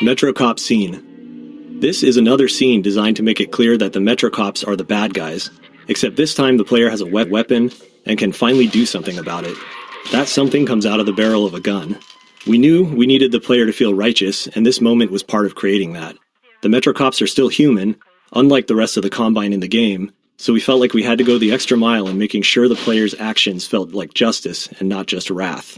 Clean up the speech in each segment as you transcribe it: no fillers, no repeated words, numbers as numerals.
Metro Cop scene. This is another scene designed to make it clear that the Metro Cops are the bad guys, except this time the player has a wet weapon and can finally do something about it. That something comes out of the barrel of a gun. We knew we needed the player to feel righteous, and this moment was part of creating that. The Metro Cops are still human, unlike the rest of the Combine in the game, so we felt like we had to go the extra mile in making sure the player's actions felt like justice and not just wrath.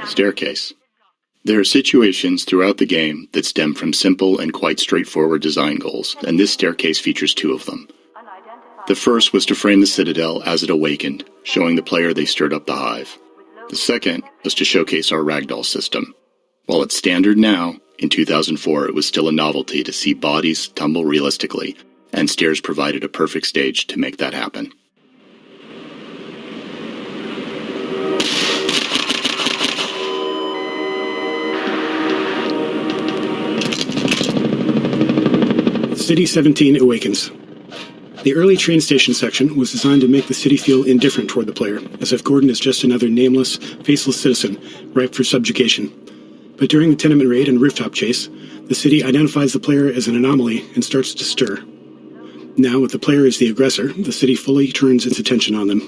Staircase. There are situations throughout the game that stem from simple and quite straightforward design goals, and this staircase features two of them. The first was to frame the Citadel as it awakened, showing the player they stirred up the hive. The second was to showcase our ragdoll system. While it's standard now, in 2004 it was still a novelty to see bodies tumble realistically, and stairs provided a perfect stage to make that happen. City 17 awakens. The early train station section was designed to make the city feel indifferent toward the player, as if Gordon is just another nameless, faceless citizen, ripe for subjugation. But during the tenement raid and rooftop chase, the city identifies the player as an anomaly and starts to stir. Now, with the player as the aggressor, the city fully turns its attention on them.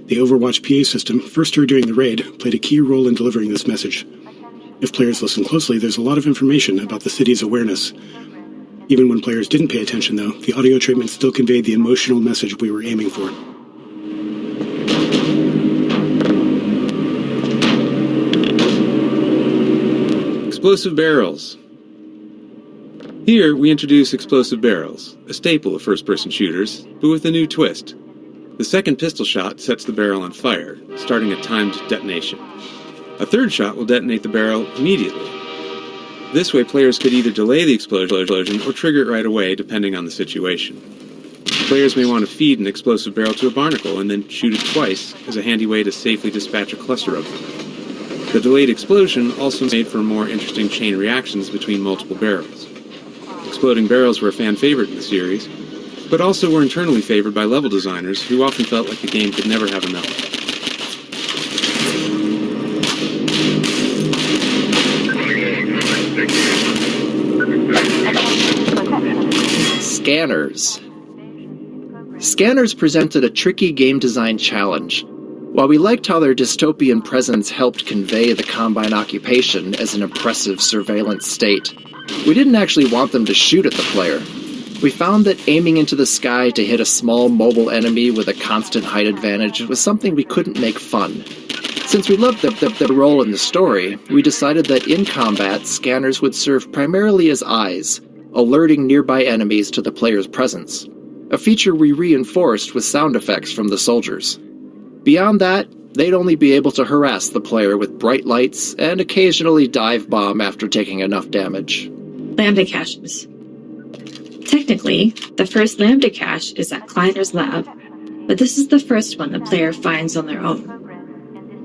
The Overwatch PA system, first heard during the raid, played a key role in delivering this message. If players listen closely, there's a lot of information about the city's awareness. Even when players didn't pay attention, though, the audio treatment still conveyed the emotional message we were aiming for. Explosive barrels. Here, we introduce explosive barrels, a staple of first-person shooters, but with a new twist. The second pistol shot sets the barrel on fire, starting a timed detonation. A third shot will detonate the barrel immediately. This way, players could either delay the explosion or trigger it right away, depending on the situation. Players may want to feed an explosive barrel to a barnacle and then shoot it twice as a handy way to safely dispatch a cluster of them. The delayed explosion also made for more interesting chain reactions between multiple barrels. Exploding barrels were a fan favorite in the series, but also were internally favored by level designers who often felt like the game could never have enough. Scanners. Scanners presented a tricky game design challenge. While we liked how their dystopian presence helped convey the Combine occupation as an oppressive surveillance state, we didn't actually want them to shoot at the player. We found that aiming into the sky to hit a small mobile enemy with a constant height advantage was something we couldn't make fun. Since we loved the role in the story, we decided that in combat, scanners would serve primarily as eyes, alerting nearby enemies to the player's presence, a feature we reinforced with sound effects from the soldiers. Beyond that, they'd only be able to harass the player with bright lights and occasionally dive bomb after taking enough damage. Lambda caches. Technically, the first Lambda cache is at Kleiner's lab, but this is the first one the player finds on their own.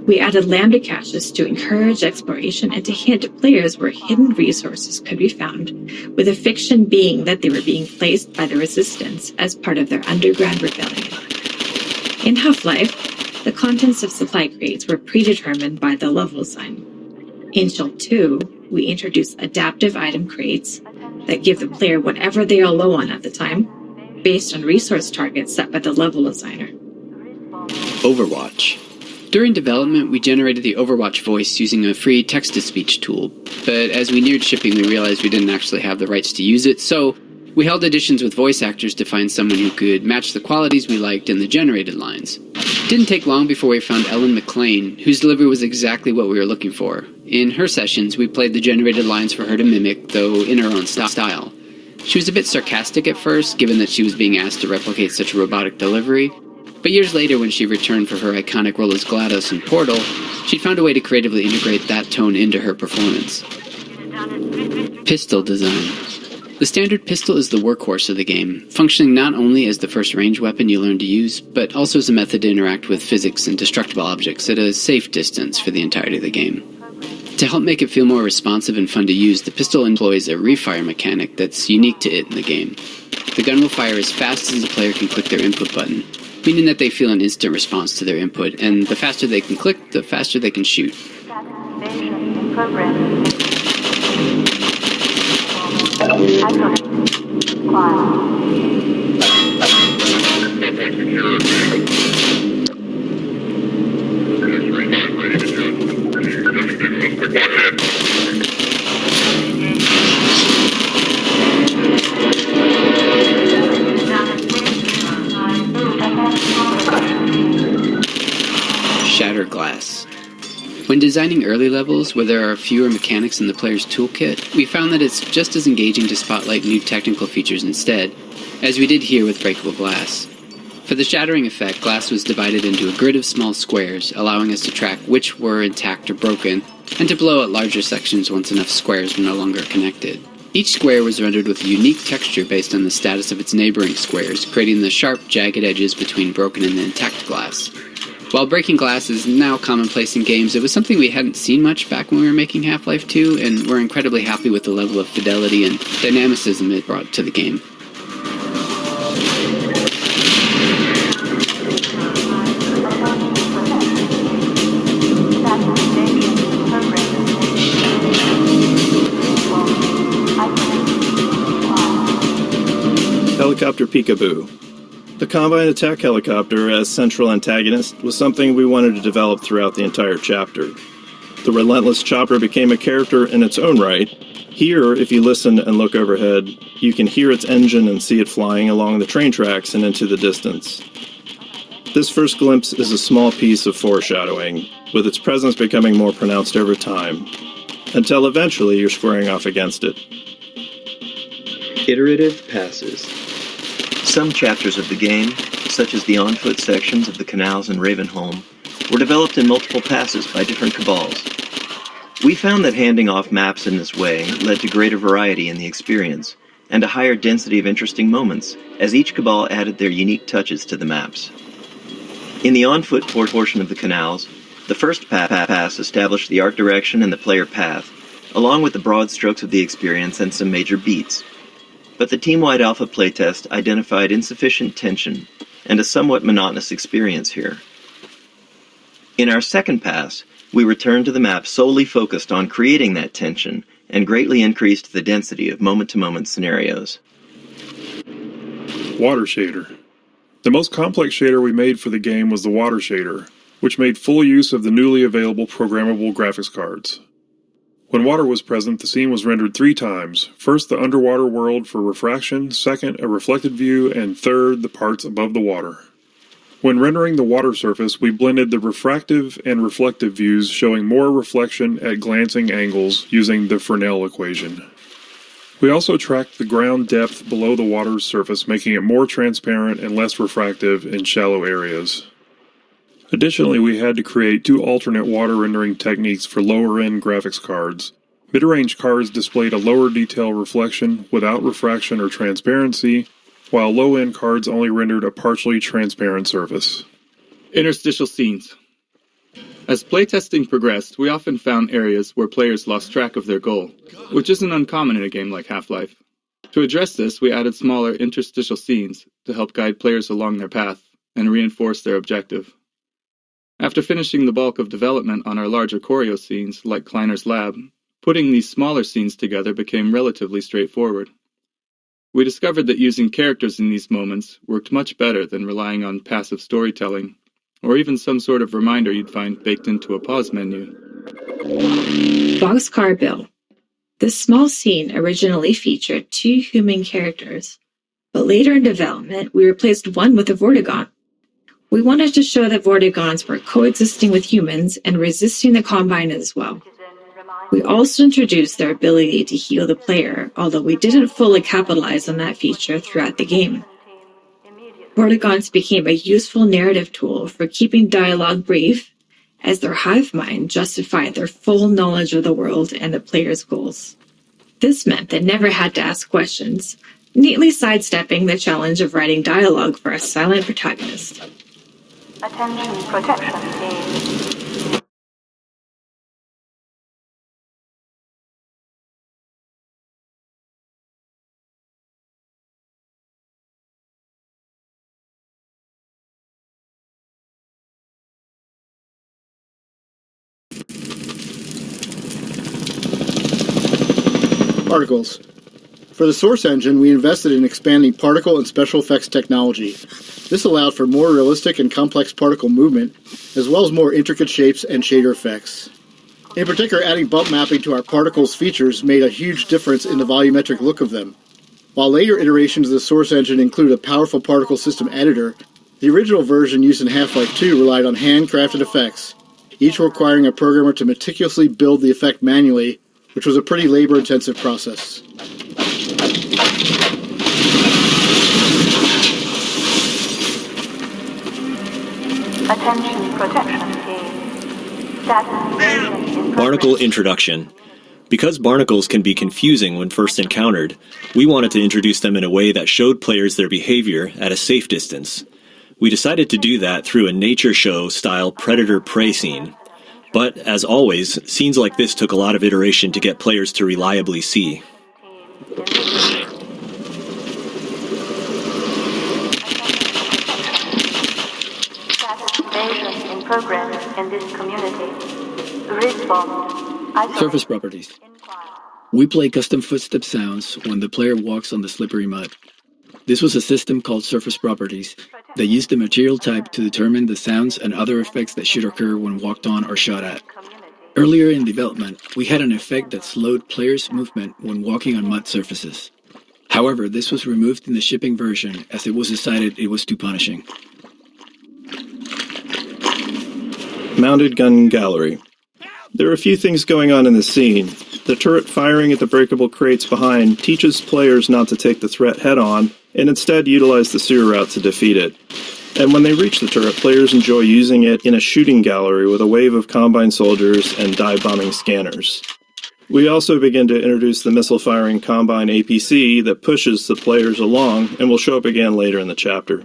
We added Lambda caches to encourage exploration and to hint players where hidden resources could be found, with the fiction being that they were being placed by the Resistance as part of their underground rebellion. In Half-Life, the contents of supply crates were predetermined by the level design. In Shell 2, we introduced adaptive item crates that give the player whatever they are low on at the time, based on resource targets set by the level designer. Overwatch. During development, we generated the Overwatch voice using a free text-to-speech tool, but as we neared shipping, we realized we didn't actually have the rights to use it, so we held auditions with voice actors to find someone who could match the qualities we liked in the generated lines. It didn't take long before we found Ellen McLean, whose delivery was exactly what we were looking for. In her sessions, we played the generated lines for her to mimic, though in her own style. She was a bit sarcastic at first, given that she was being asked to replicate such a robotic delivery, but years later, when she returned for her iconic role as GLaDOS in Portal, she'd found a way to creatively integrate that tone into her performance. Pistol design. The standard pistol is the workhorse of the game, functioning not only as the first range weapon you learn to use, but also as a method to interact with physics and destructible objects at a safe distance for the entirety of the game. To help make it feel more responsive and fun to use, the pistol employs a refire mechanic that's unique to it in the game. The gun will fire as fast as the player can click their input button, meaning that they feel an instant response to their input, and the faster they can click, the faster they can shoot. Shatter glass. When designing early levels where there are fewer mechanics in the player's toolkit, we found that it's just as engaging to spotlight new technical features instead, as we did here with breakable glass. For the shattering effect, glass was divided into a grid of small squares, allowing us to track which were intact or broken, and to blow out larger sections once enough squares were no longer connected. Each square was rendered with a unique texture based on the status of its neighboring squares, creating the sharp, jagged edges between broken and intact glass. While breaking glass is now commonplace in games, it was something we hadn't seen much back when we were making Half-Life 2, and we're incredibly happy with the level of fidelity and dynamicism it brought to the game. Helicopter Peekaboo. The Combine attack helicopter as central antagonist was something we wanted to develop throughout the entire chapter. The relentless chopper became a character in its own right. Here, if you listen and look overhead, you can hear its engine and see it flying along the train tracks and into the distance. This first glimpse is a small piece of foreshadowing, with its presence becoming more pronounced over time, until eventually you're squaring off against it. Iterative passes. Some chapters of the game, such as the on-foot sections of the canals in Ravenholm, were developed in multiple passes by different cabals. We found that handing off maps in this way led to greater variety in the experience, and a higher density of interesting moments, as each cabal added their unique touches to the maps. In the on-foot portion of the canals, the first pass established the art direction and the player path, along with the broad strokes of the experience and some major beats. But the team-wide alpha playtest identified insufficient tension and a somewhat monotonous experience here. In our second pass, we returned to the map solely focused on creating that tension and greatly increased the density of moment-to-moment scenarios. Water shader. The most complex shader we made for the game was the water shader, which made full use of the newly available programmable graphics cards. When water was present, the scene was rendered 3 times. First, the underwater world for refraction, second, a reflected view, and third, the parts above the water. When rendering the water surface, we blended the refractive and reflective views, showing more reflection at glancing angles using the Fresnel equation. We also tracked the ground depth below the water's surface, making it more transparent and less refractive in shallow areas. Additionally, we had to create 2 alternate water rendering techniques for lower-end graphics cards. Mid-range cards displayed a lower detail reflection without refraction or transparency, while low-end cards only rendered a partially transparent surface. Interstitial scenes. As playtesting progressed, we often found areas where players lost track of their goal, which isn't uncommon in a game like Half-Life. To address this, we added smaller interstitial scenes to help guide players along their path and reinforce their objective. After finishing the bulk of development on our larger choreo scenes, like Kleiner's lab, putting these smaller scenes together became relatively straightforward. We discovered that using characters in these moments worked much better than relying on passive storytelling, or even some sort of reminder you'd find baked into a pause menu. Boxcar Bill. This small scene originally featured 2 human characters, but later in development we replaced one with a Vortigaunt. We wanted to show that Vortigaunts were coexisting with humans and resisting the Combine as well. We also introduced their ability to heal the player, although we didn't fully capitalize on that feature throughout the game. Vortigaunts became a useful narrative tool for keeping dialogue brief, as their hive mind justified their full knowledge of the world and the player's goals. This meant they never had to ask questions, neatly sidestepping the challenge of writing dialogue for a silent protagonist. Attention protection team. Particles. For the source engine, we invested in expanding particle and special effects technology. This allowed for more realistic and complex particle movement, as well as more intricate shapes and shader effects. In particular, adding bump mapping to our particles features made a huge difference in the volumetric look of them. While later iterations of the source engine include a powerful particle system editor, the original version used in Half-Life 2 relied on handcrafted effects, each requiring a programmer to meticulously build the effect manually, which was a pretty labor-intensive process. Attention protection team. Status evasion in Barnacle introduction. Because barnacles can be confusing when first encountered, we wanted to introduce them in a way that showed players their behavior at a safe distance. We decided to do that through a nature show-style predator-prey scene. But, as always, scenes like this took a lot of iteration to get players to reliably see. Status evasion in progress in this community. Respond. Surface properties. We play custom footstep sounds when the player walks on the slippery mud. This was a system called Surface Properties that used the material type to determine the sounds and other effects that should occur when walked on or shot at. Earlier in development, we had an effect that slowed players' movement when walking on mud surfaces. However, this was removed in the shipping version as it was decided it was too punishing. Mounted gun gallery. There are a few things going on in this scene. The turret firing at the breakable crates behind teaches players not to take the threat head-on, and instead utilize the sewer route to defeat it. And when they reach the turret, players enjoy using it in a shooting gallery with a wave of Combine soldiers and dive-bombing scanners. We also begin to introduce the missile-firing Combine APC that pushes the players along, and will show up again later in the chapter.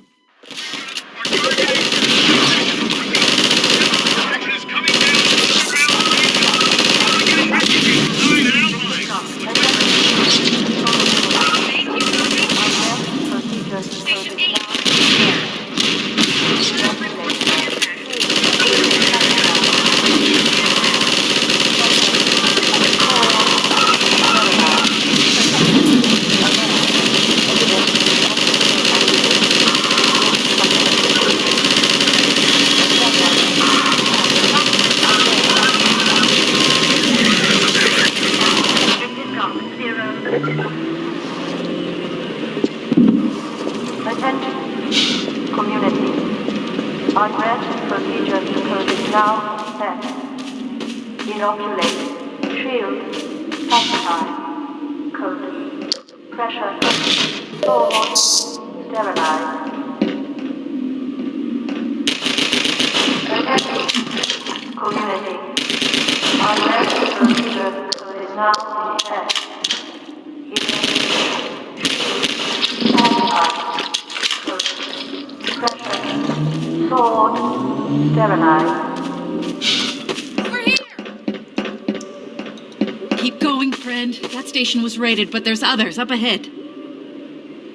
Was raided, but there's others up ahead.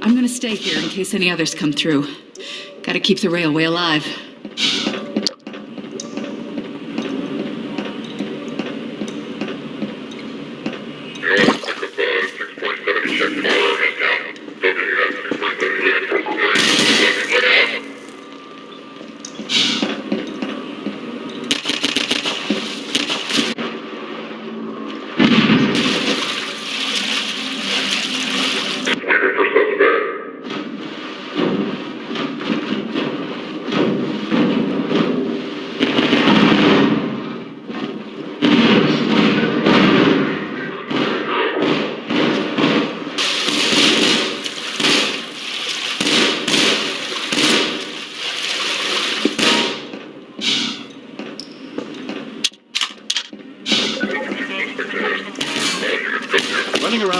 I'm gonna stay here in case any others come through. Gotta keep the railway alive.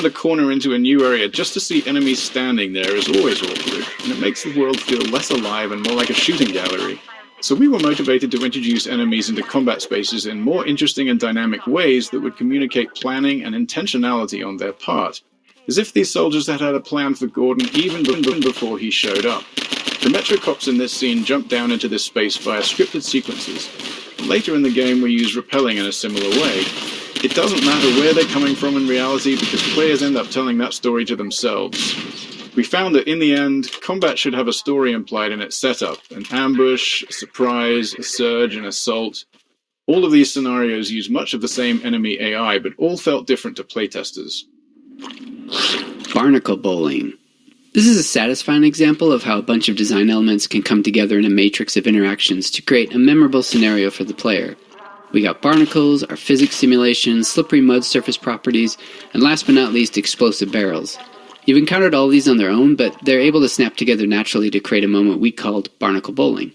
A corner into a new area just to see enemies standing there is always awkward, and it makes the world feel less alive and more like a shooting gallery. So we were motivated to introduce enemies into combat spaces in more interesting and dynamic ways that would communicate planning and intentionality on their part, as if these soldiers had had a plan for Gordon even before he showed up. The Metro Cops in this scene jump down into this space via scripted sequences. Later in the game we use rappelling in a similar way. It doesn't matter where they're coming from in reality because players end up telling that story to themselves. We found that in the end, combat should have a story implied in its setup: an ambush, a surprise, a surge, an assault. All of these scenarios use much of the same enemy AI, but all felt different to playtesters. Barnacle bowling. This is a satisfying example of how a bunch of design elements can come together in a matrix of interactions to create a memorable scenario for the player. We got barnacles, our physics simulations, slippery mud surface properties, and last but not least, explosive barrels. You've encountered all these on their own, but they're able to snap together naturally to create a moment we called barnacle bowling.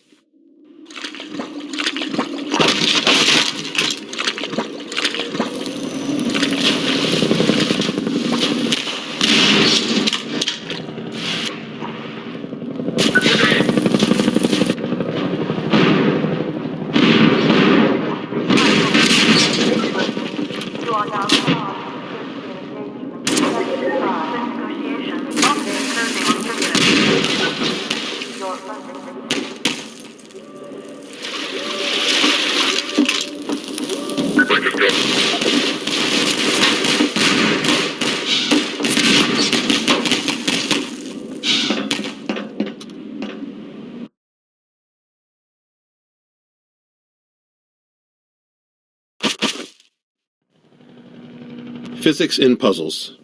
Physics in puzzles.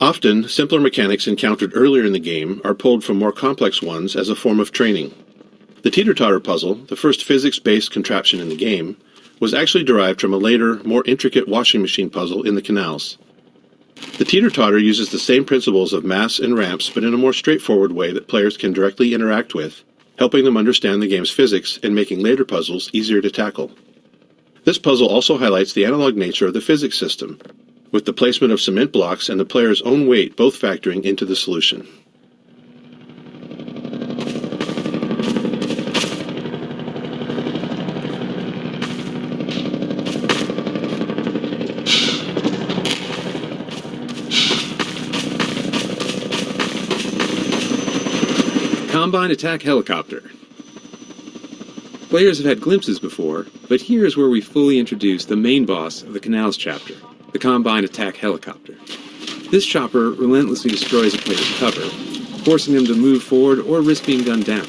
Often, simpler mechanics encountered earlier in the game are pulled from more complex ones as a form of training. The teeter-totter puzzle, the first physics-based contraption in the game, was actually derived from a later, more intricate washing machine puzzle in the canals. The teeter-totter uses the same principles of mass and ramps, but in a more straightforward way that players can directly interact with, helping them understand the game's physics and making later puzzles easier to tackle. This puzzle also highlights the analog nature of the physics system, with the placement of cement blocks and the player's own weight both factoring into the solution. Combine Attack Helicopter. Players have had glimpses before, but here is where we fully introduce the main boss of the Canals chapter, the Combine Attack Helicopter. This chopper relentlessly destroys a player's cover, forcing them to move forward or risk being gunned down.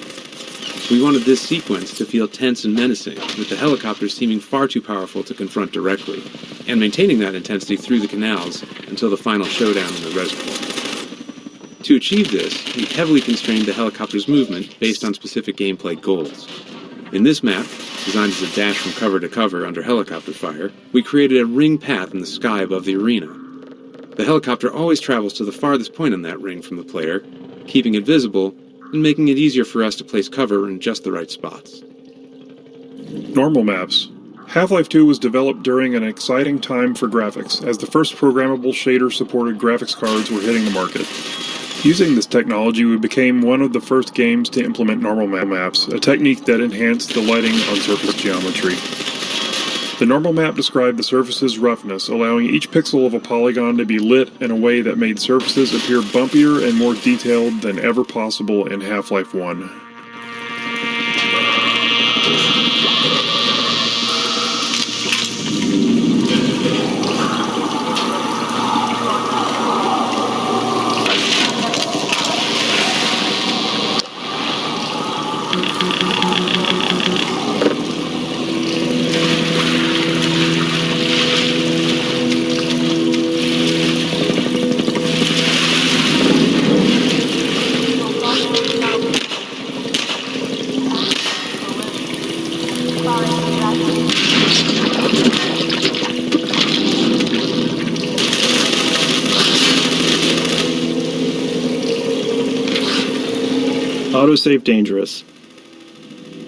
We wanted this sequence to feel tense and menacing, with the helicopter seeming far too powerful to confront directly, and maintaining that intensity through the canals until the final showdown in the reservoir. To achieve this, we heavily constrained the helicopter's movement based on specific gameplay goals. In this map, designed as a dash from cover to cover under helicopter fire, we created a ring path in the sky above the arena. The helicopter always travels to the farthest point on that ring from the player, keeping it visible and making it easier for us to place cover in just the right spots. Normal maps. Half-Life 2 was developed during an exciting time for graphics, as the first programmable shader-supported graphics cards were hitting the market. Using this technology, we became one of the first games to implement normal maps, a technique that enhanced the lighting on surface geometry. The normal map described the surface's roughness, allowing each pixel of a polygon to be lit in a way that made surfaces appear bumpier and more detailed than ever possible in Half-Life 1. Autosave dangerous.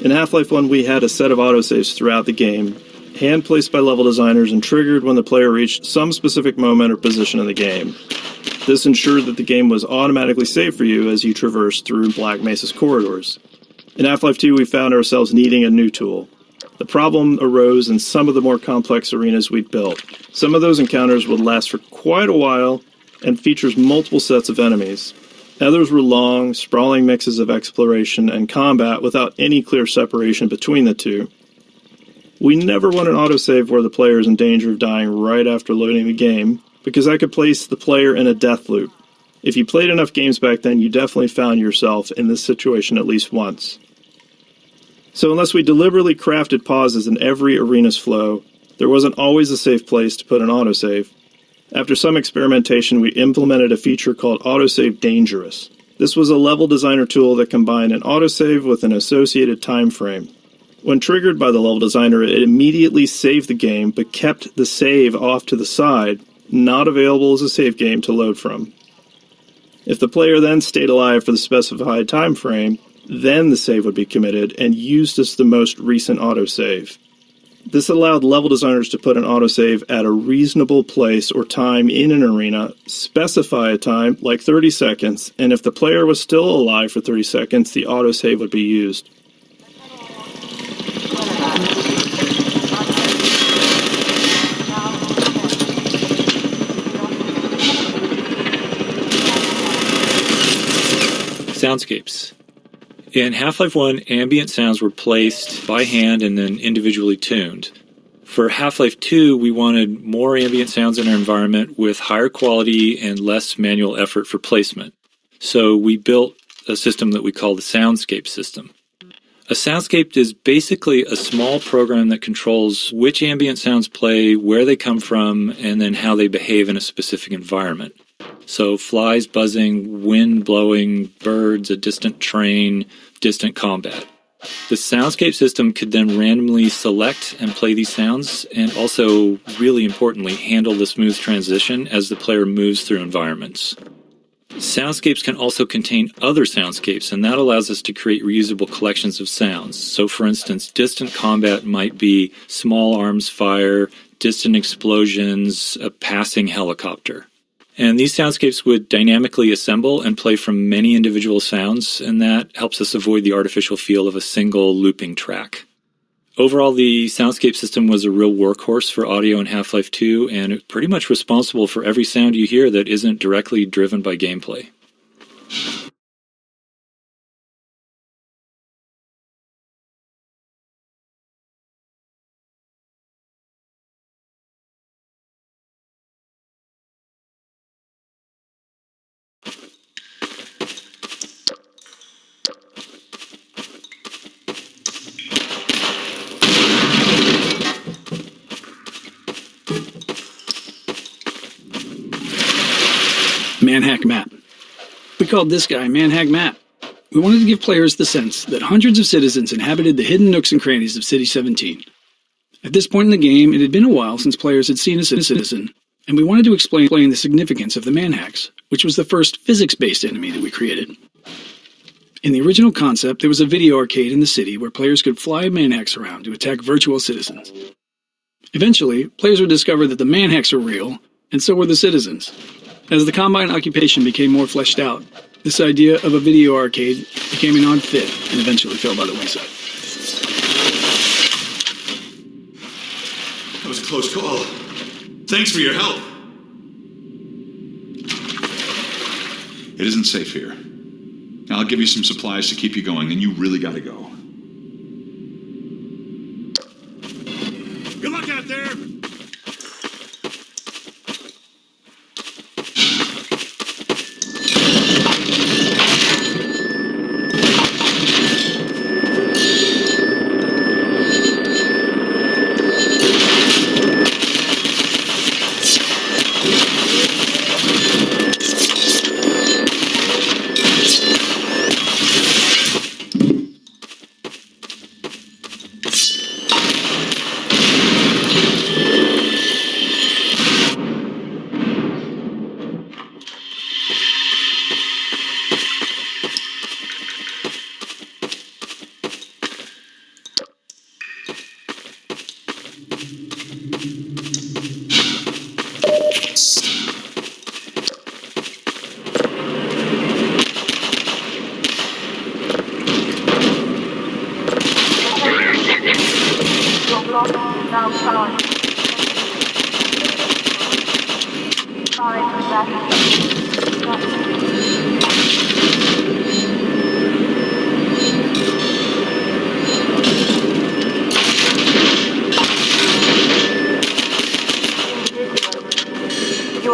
In Half-Life 1, we had a set of autosaves throughout the game, hand-placed by level designers and triggered when the player reached some specific moment or position in the game. This ensured that the game was automatically saved for you as you traversed through Black Mesa's corridors. In Half-Life 2, we found ourselves needing a new tool. The problem arose in some of the more complex arenas we'd built. Some of those encounters would last for quite a while and features multiple sets of enemies. Others were long, sprawling mixes of exploration and combat without any clear separation between the two. We never want an autosave where the player is in danger of dying right after loading the game, because that could place the player in a death loop. If you played enough games back then, you definitely found yourself in this situation at least once. So unless we deliberately crafted pauses in every arena's flow, there wasn't always a safe place to put an autosave. After some experimentation, we implemented a feature called Autosave Dangerous. This was a level designer tool that combined an autosave with an associated time frame. When triggered by the level designer, it immediately saved the game, but kept the save off to the side, not available as a save game to load from. If the player then stayed alive for the specified time frame, then the save would be committed and used as the most recent autosave. This allowed level designers to put an autosave at a reasonable place or time in an arena, specify a time, like 30 seconds, and if the player was still alive for 30 seconds, the autosave would be used. Soundscapes. In Half-Life 1, ambient sounds were placed by hand and then individually tuned. For Half-Life 2, we wanted more ambient sounds in our environment with higher quality and less manual effort for placement. So we built a system that we call the Soundscape system. A soundscape is basically a small program that controls which ambient sounds play, where they come from, and then how they behave in a specific environment. So flies buzzing, wind blowing, birds, a distant train, distant combat. The soundscape system could then randomly select and play these sounds, and also, really importantly, handle the smooth transition as the player moves through environments. Soundscapes can also contain other soundscapes, and that allows us to create reusable collections of sounds. So, for instance, distant combat might be small arms fire, distant explosions, a passing helicopter. And these soundscapes would dynamically assemble and play from many individual sounds, and that helps us avoid the artificial feel of a single looping track. Overall, the soundscape system was a real workhorse for audio in Half-Life 2, and it's pretty much responsible for every sound you hear that isn't directly driven by gameplay. Manhack Map. We called this guy Manhack Map. We wanted to give players the sense that hundreds of citizens inhabited the hidden nooks and crannies of City 17. At this point in the game, it had been a while since players had seen a citizen, and we wanted to explain the significance of the Manhacks, which was the first physics-based enemy that we created. In the original concept, there was a video arcade in the city where players could fly Manhacks around to attack virtual citizens. Eventually, players would discover that the Manhacks were real, and so were the citizens. As the Combine occupation became more fleshed out, this idea of a video arcade became an odd fit and eventually fell by the wayside. That was a close call. Thanks for your help. It isn't safe here. I'll give you some supplies to keep you going, and you really gotta go. Good luck out there!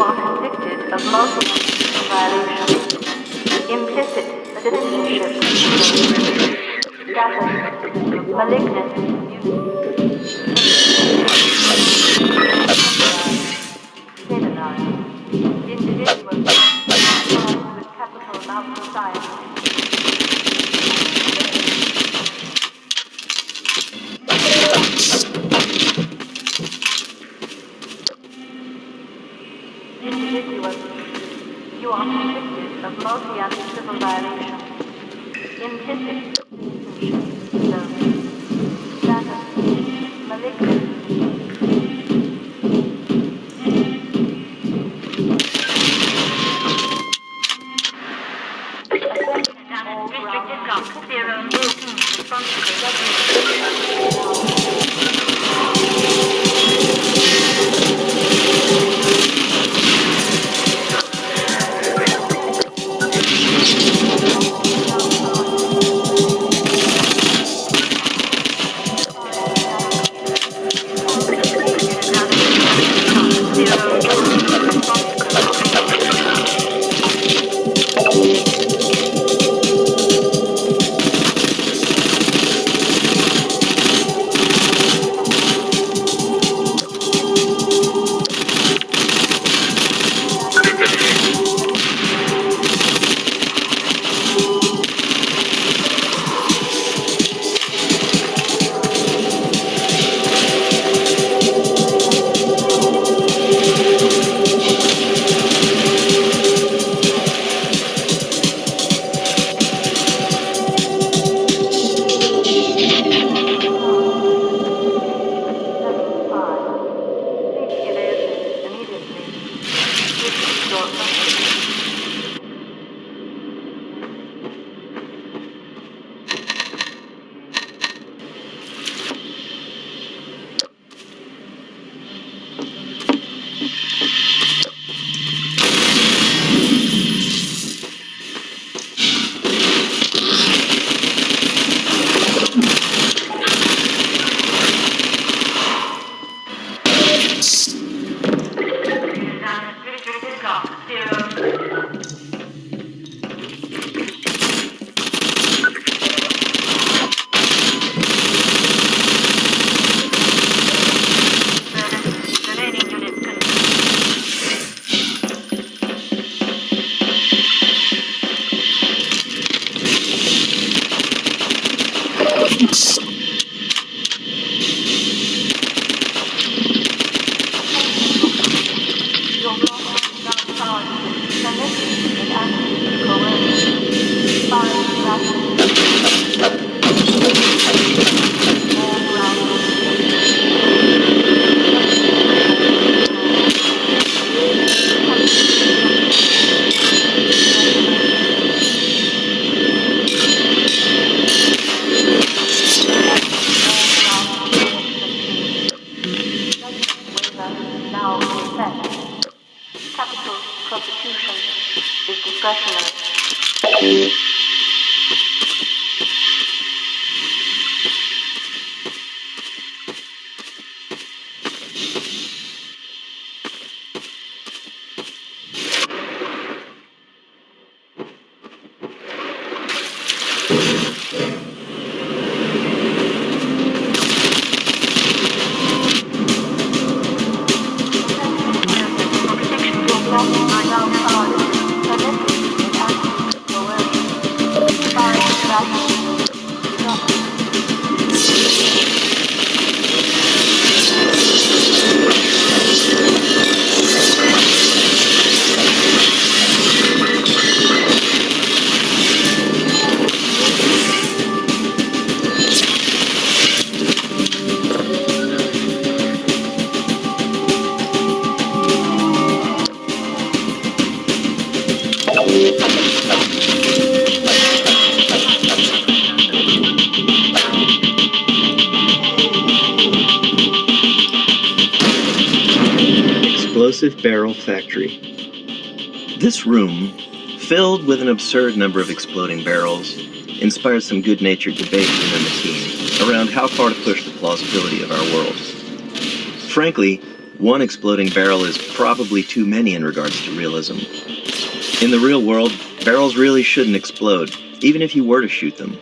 are convicted of multiple violations. Implicit citizenship. Status. Malignant. Individual. Charged with capital amounts of science. Individual. You are convicted of multi-civil violations. Implicit citizenship. Status. Malignant. Capital prosecution is discretionary. Explosive Barrel Factory. This room, filled with an absurd number of exploding barrels, inspired some good-natured debate within the team around how far to push the plausibility of our world. Frankly, One exploding barrel is probably too many in regards to realism. In the real world, barrels really shouldn't explode, even if you were to shoot them.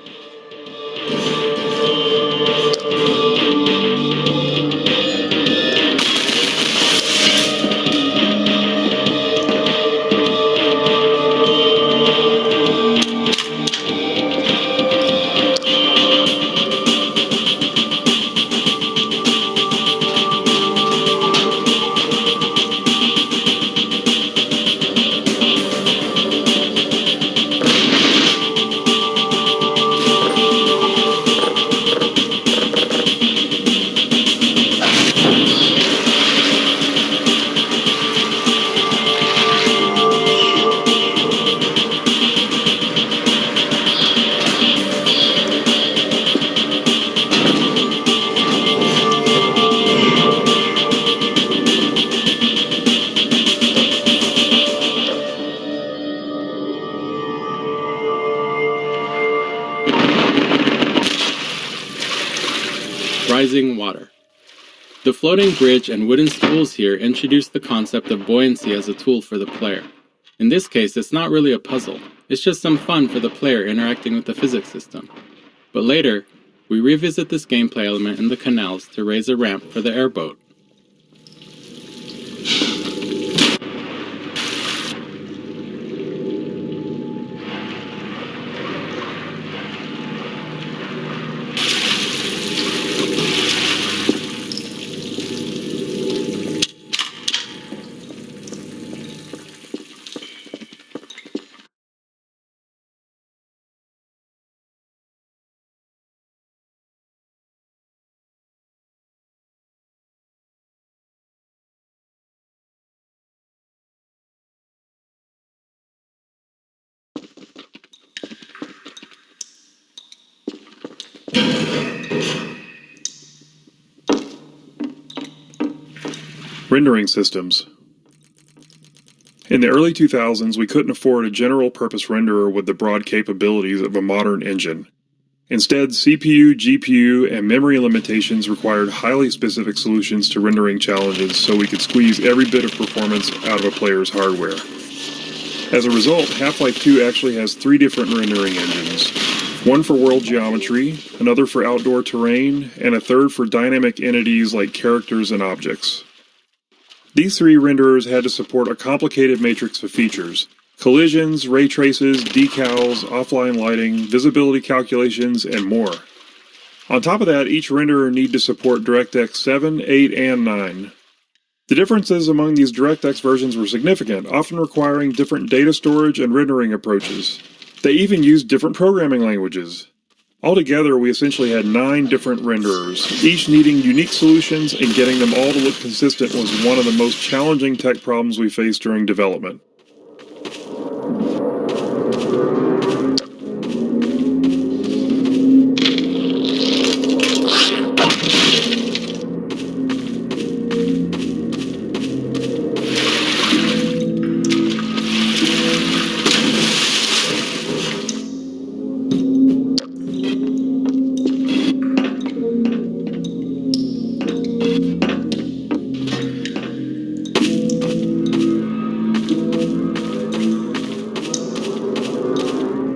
Rising water. The floating bridge and wooden stools here introduce the concept of buoyancy as a tool for the player. In this case, it's not really a puzzle, it's just some fun for the player interacting with the physics system. But later, we revisit this gameplay element in the canals to raise a ramp for the airboat. Rendering systems. In the early 2000s, we couldn't afford a general-purpose renderer with the broad capabilities of a modern engine. Instead, CPU, GPU, and memory limitations required highly specific solutions to rendering challenges so we could squeeze every bit of performance out of a player's hardware. As a result, Half-Life 2 actually has 3 different rendering engines. One for world geometry, another for outdoor terrain, and a third for dynamic entities like characters and objects. These 3 renderers had to support a complicated matrix of features: collisions, ray traces, decals, offline lighting, visibility calculations, and more. On top of that, each renderer needed to support DirectX 7, 8, and 9. The differences among these DirectX versions were significant, often requiring different data storage and rendering approaches. They even used different programming languages. Altogether, we essentially had 9 different renderers, each needing unique solutions, and getting them all to look consistent was one of the most challenging tech problems we faced during development.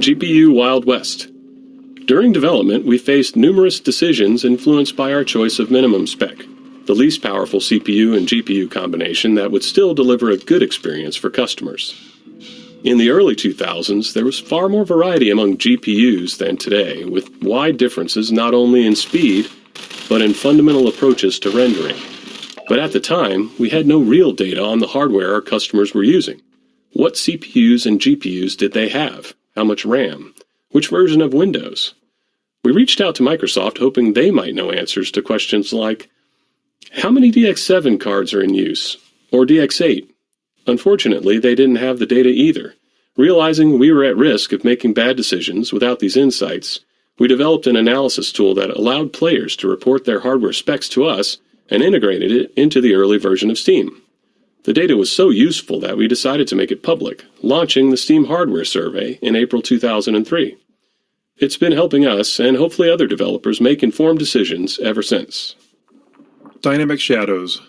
GPU Wild West. During development, we faced numerous decisions influenced by our choice of minimum spec, the least powerful CPU and GPU combination that would still deliver a good experience for customers. In the early 2000s, there was far more variety among GPUs than today, with wide differences not only in speed, but in fundamental approaches to rendering. But at the time, we had no real data on the hardware our customers were using. What CPUs and GPUs did they have? How much RAM? Which version of Windows? We reached out to Microsoft hoping they might know answers to questions like, how many DX7 cards are in use? Or DX8? Unfortunately, they didn't have the data either. Realizing we were at risk of making bad decisions without these insights, we developed an analysis tool that allowed players to report their hardware specs to us and integrated it into the early version of Steam. The data was so useful that we decided to make it public, launching the Steam Hardware Survey in April 2003. It's been helping us and hopefully other developers make informed decisions ever since. Dynamic shadows.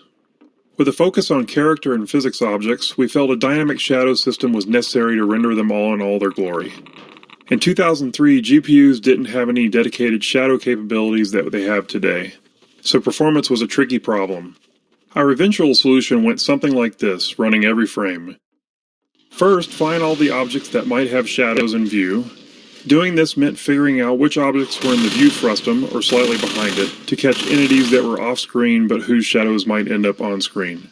With a focus on character and physics objects, we felt a dynamic shadow system was necessary to render them all in all their glory. In 2003, GPUs didn't have any dedicated shadow capabilities that they have today, so performance was a tricky problem. Our eventual solution went something like this, running every frame. First, find all the objects that might have shadows in view. Doing this meant figuring out which objects were in the view frustum, or slightly behind it, to catch entities that were off-screen but whose shadows might end up on-screen.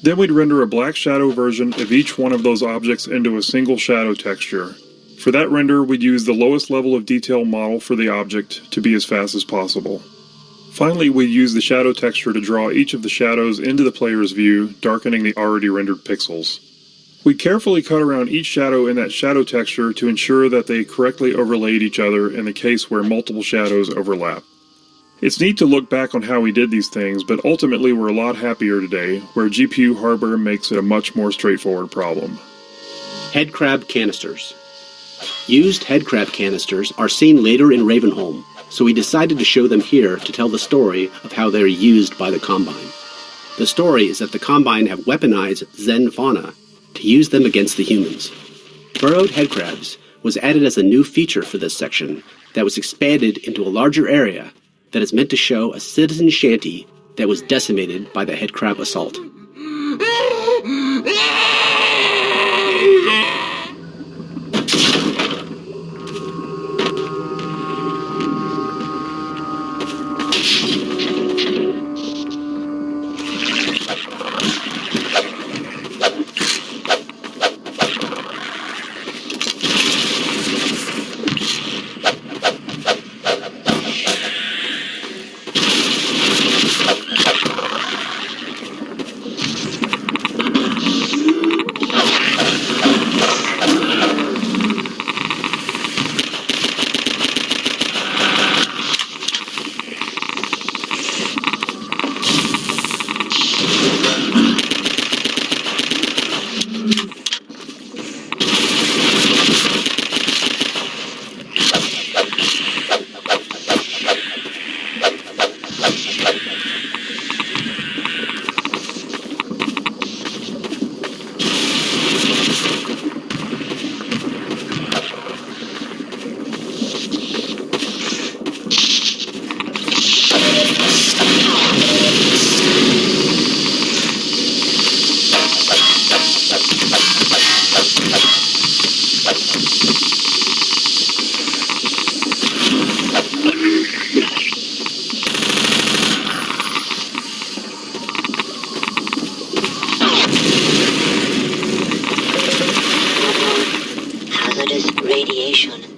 Then we'd render a black shadow version of each one of those objects into a single shadow texture. For that render, we'd use the lowest level of detail model for the object to be as fast as possible. Finally, we'd use the shadow texture to draw each of the shadows into the player's view, darkening the already rendered pixels. We carefully cut around each shadow in that shadow texture to ensure that they correctly overlaid each other in the case where multiple shadows overlap. It's neat to look back on how we did these things, but ultimately we're a lot happier today, where GPU hardware makes it a much more straightforward problem. Headcrab canisters. Used headcrab canisters are seen later in Ravenholm, so we decided to show them here to tell the story of how they're used by the Combine. The story is that the Combine have weaponized Zen fauna to use them against the humans. Burrowed headcrabs was added as a new feature for this section that was expanded into a larger area that is meant to show a citizen shanty that was decimated by the headcrab assault.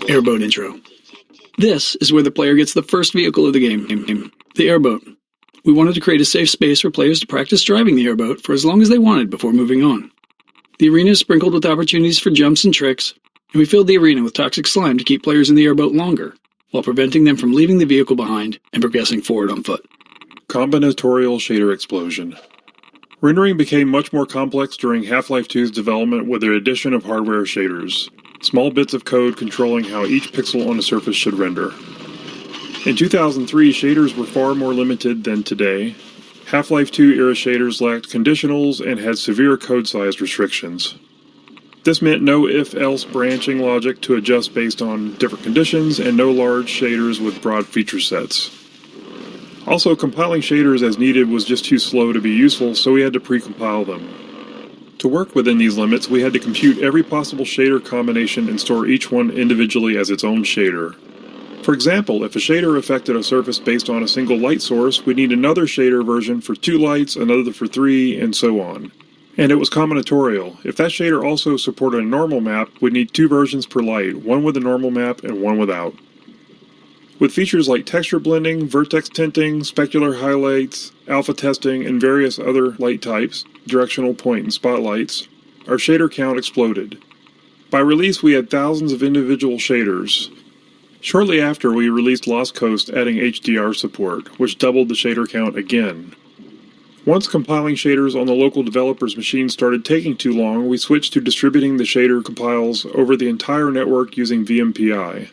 Airboat intro. This is where the player gets the first vehicle of the game, the airboat. We wanted to create a safe space for players to practice driving the airboat for as long as they wanted before moving on. The arena is sprinkled with opportunities for jumps and tricks, and we filled the arena with toxic slime to keep players in the airboat longer, while preventing them from leaving the vehicle behind and progressing forward on foot. Combinatorial shader explosion. Rendering became much more complex during Half-Life 2's development with the addition of hardware shaders, small bits of code controlling how each pixel on a surface should render. In 2003, shaders were far more limited than today. Half-Life 2 era shaders lacked conditionals and had severe code size restrictions. This meant no if-else branching logic to adjust based on different conditions, and no large shaders with broad feature sets. Also, compiling shaders as needed was just too slow to be useful, so we had to pre-compile them. To work within these limits, we had to compute every possible shader combination and store each one individually as its own shader. For example, if a shader affected a surface based on a single light source, we'd need another shader version for 2 lights, another for 3, and so on. And it was combinatorial. If that shader also supported a normal map, we'd need 2 versions per light, one with a normal map and one without. With features like texture blending, vertex tinting, specular highlights, alpha testing, and various other light types, directional point and spotlights, our shader count exploded. By release, we had thousands of individual shaders. Shortly after, we released Lost Coast adding HDR support, which doubled the shader count again. Once compiling shaders on the local developer's machine started taking too long, we switched to distributing the shader compiles over the entire network using VMPI.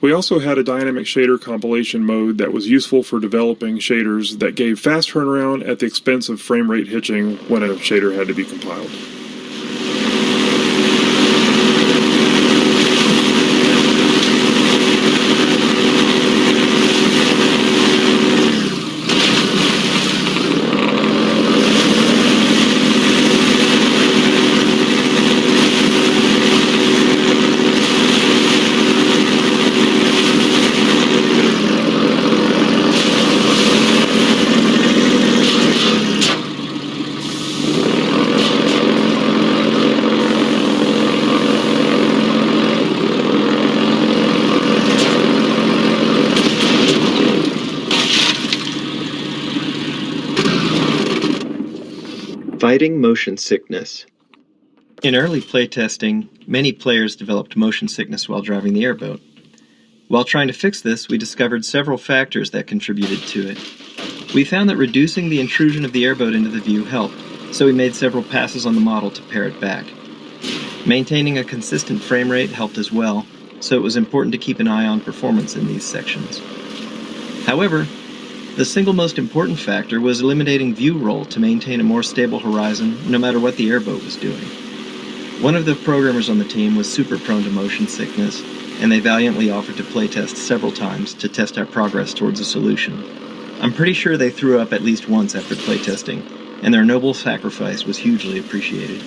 We also had a dynamic shader compilation mode that was useful for developing shaders that gave fast turnaround at the expense of frame rate hitching when a shader had to be compiled. Fighting motion sickness. In early playtesting, many players developed motion sickness while driving the airboat. While trying to fix this, we discovered several factors that contributed to it. We found that reducing the intrusion of the airboat into the view helped, so we made several passes on the model to pare it back. Maintaining a consistent frame rate helped as well, so it was important to keep an eye on performance in these sections. However, the single most important factor was eliminating view roll to maintain a more stable horizon no matter what the airboat was doing. One of the programmers on the team was super prone to motion sickness, and they valiantly offered to playtest several times to test our progress towards a solution. I'm pretty sure they threw up at least once after playtesting, and their noble sacrifice was hugely appreciated.